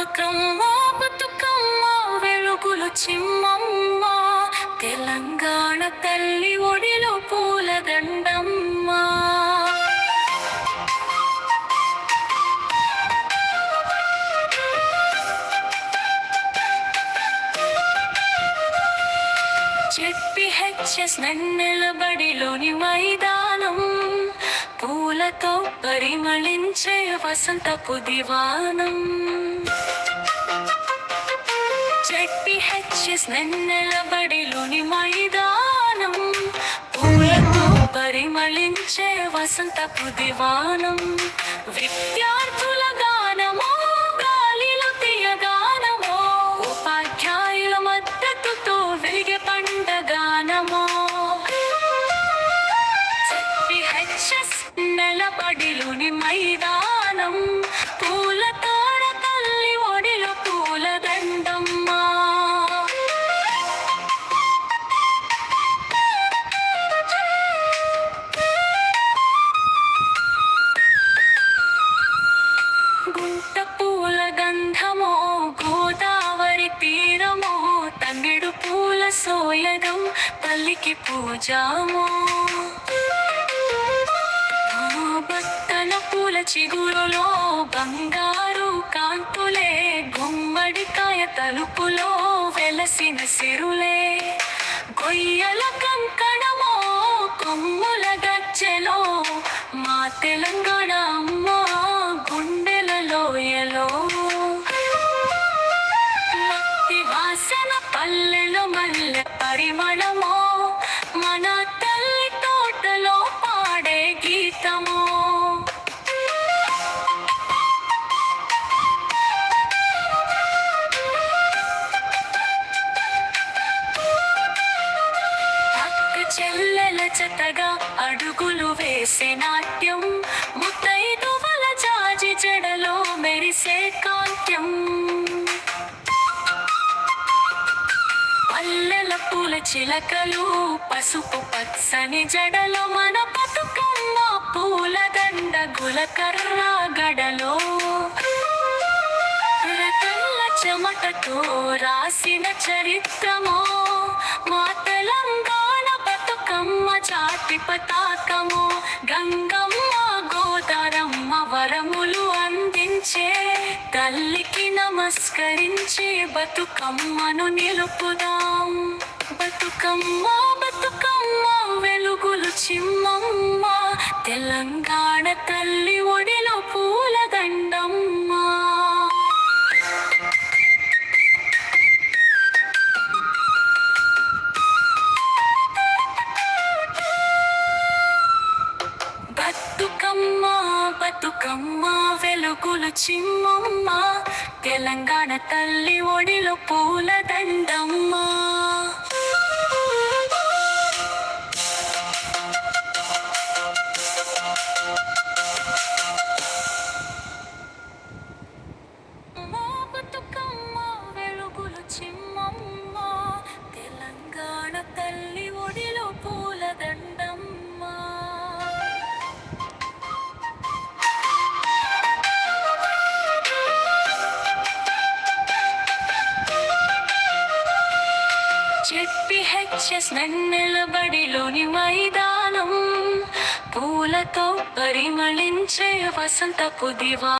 బతుకమ్మ బతుకమ్మ వెలుగులు చిమ్మమ్మ, తెలంగాణ తల్లి ఒడిలో పూలదండమ్మ. జెడ్పీహెచ్ఎస్ నన్నెల బడిలోని మైదానం, పూలతో పరిమళించే వసంతపు దివానం. జెడ్పీహెచ్ఎస్ నన్నెల బడిలోని మైదానం, పూలతో పరిమళించే వసంతపు దివానం. విద్యార్థుల గానమో గాలిలో తీయగానమో, ఉపాధ్యాయుల మద్దతుతో వెలిగే పండగానమో. జెడ్పీహెచ్ఎస్ నెలబడిలోని మైదానం, పూలతోడ తల్లి ఒడిలో పూలదండమ్మ. గుంట పూల గంధమో గోదావరి తీరమో, తంగెడు పూల సోయగం తల్లికి పూజామో. బత్తల పూల చిగురులో బంగారు కాంతులే, గుమ్మడికాయ తలుపులో వెలసిన సిరులే. గొయ్యల కంకణమో కొమ్ముల గజ్జెలో, మా తెలంగాణ అమ్మ గుండెల లోయలో. మట్టి వాసన పల్లెలో మల్లె పరిమళమో, మన తల్లి తోటలో పాడే గీతమో. అక్క చెల్లెల జతగా అడుగులు వేసే నాట్యం, ముత్తైదువల జాజి జడలో మెరిసే కాంత్యం. పల్లెల పూల చిలకలు పసుపు పచ్చని జడలో, మన బతుకమ్మ పూలదండ గులకర్ర గడలో. రతల్ల చెమటతో రాసిన చరిత్రమో, మా తెలంగాణ బతుకమ్మ జాతి పతాకమో. గంగమ్మ గోదారమ్మ వరములు అందించే, తల్లికి నమస్కరించి బతుకమ్మను నిలుపుదాం. బతుకమ్మ బతుకమ్మ వెలుగులు చిమ్మమ్మ, తెలంగాణ తల్లి ఒడిలో పూలదండమ్మ. బతుకమ్మ బతుకమ్మ వెలుగులు చిమ్మమ్మ, తెలంగాణ తల్లి ఒడిలో పూలదండమ్మ. బతుకమ్మ వెలుగులు చిమ్మమ్మ, తెలంగాణ తల్లి ఒడిలో పూలదండమ్మ. జెడ్పీహెచ్ఎస్ నన్నెల బడిలోని మైదానం, పూలతో పరిమళించే వసంతపు దివానం.